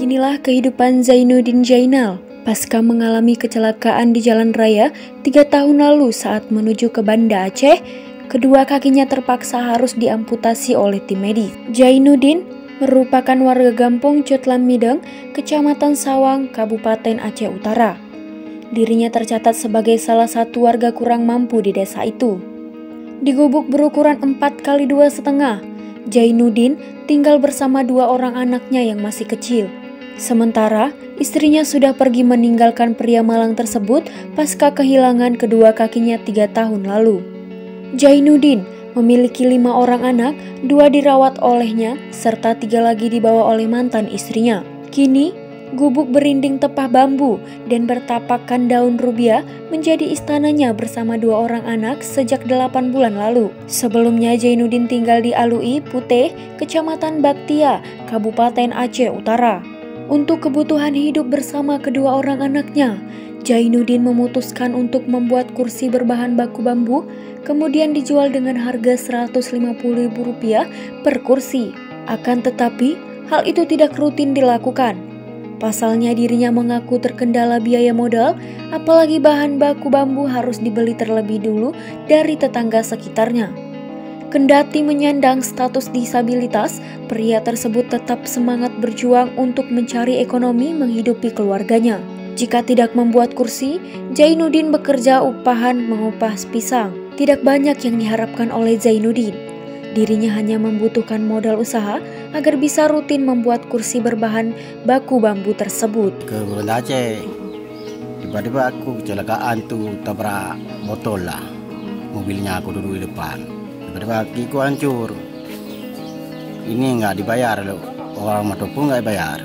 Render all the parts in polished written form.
Inilah kehidupan Zainuddin Jainal pasca mengalami kecelakaan di jalan raya 3 tahun lalu saat menuju ke Banda Aceh. Kedua kakinya terpaksa harus diamputasi oleh tim medis. Zainuddin merupakan warga kampung Cutlam Mideng, Kecamatan Sawang, Kabupaten Aceh Utara. Dirinya tercatat sebagai salah satu warga kurang mampu di desa itu. Di gubuk berukuran 4 kali 2,5, Zainuddin tinggal bersama 2 orang anaknya yang masih kecil. Sementara istrinya sudah pergi meninggalkan pria malang tersebut pasca kehilangan kedua kakinya 3 tahun lalu. Zainuddin memiliki 5 orang anak, 2 dirawat olehnya, serta 3 lagi dibawa oleh mantan istrinya. Kini, gubuk berinding tepah bambu dan bertapakkan daun rubia menjadi istananya bersama 2 orang anak sejak 8 bulan lalu. Sebelumnya Zainuddin tinggal di Alui, Puteh, Kecamatan Baktia, Kabupaten Aceh Utara. Untuk kebutuhan hidup bersama kedua orang anaknya, Zainuddin memutuskan untuk membuat kursi berbahan baku bambu, kemudian dijual dengan harga Rp150.000 per kursi. Akan tetapi, hal itu tidak rutin dilakukan. Pasalnya dirinya mengaku terkendala biaya modal, apalagi bahan baku bambu harus dibeli terlebih dulu dari tetangga sekitarnya. Kendati menyandang status disabilitas, pria tersebut tetap semangat berjuang untuk mencari ekonomi menghidupi keluarganya. Jika tidak membuat kursi, Zainuddin bekerja upahan mengupas pisang. Tidak banyak yang diharapkan oleh Zainuddin. Dirinya hanya membutuhkan modal usaha agar bisa rutin membuat kursi berbahan baku bambu tersebut. Ke Banda Aceh, tiba-tiba aku kecelakaan tuh, tabrak motor lah. Mobilnya aku duduk di depan. Tiba-tiba kakiku hancur. Ini nggak dibayar loh. Orang motor pun nggak bayar.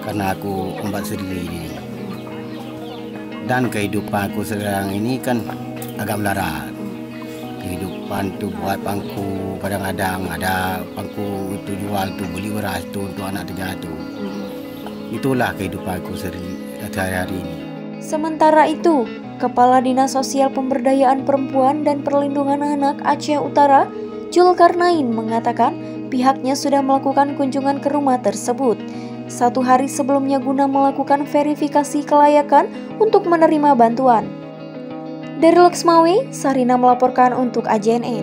Karena aku ombak sendiri ini. Dan kehidupan aku sekarang ini kan agak melarat. Kehidupan tuh buat pangku, kadang-kadang ada pangku itu jual tuh, beli beras tuh untuk anak 3 tuh. Itulah kehidupanku sehari-hari ini. Sementara itu, Kepala Dinas Sosial Pemberdayaan Perempuan dan Perlindungan Anak Aceh Utara, Zulkarnain, mengatakan pihaknya sudah melakukan kunjungan ke rumah tersebut 1 hari sebelumnya guna melakukan verifikasi kelayakan untuk menerima bantuan. Dari Loksmawe, Sarina melaporkan untuk AJNN.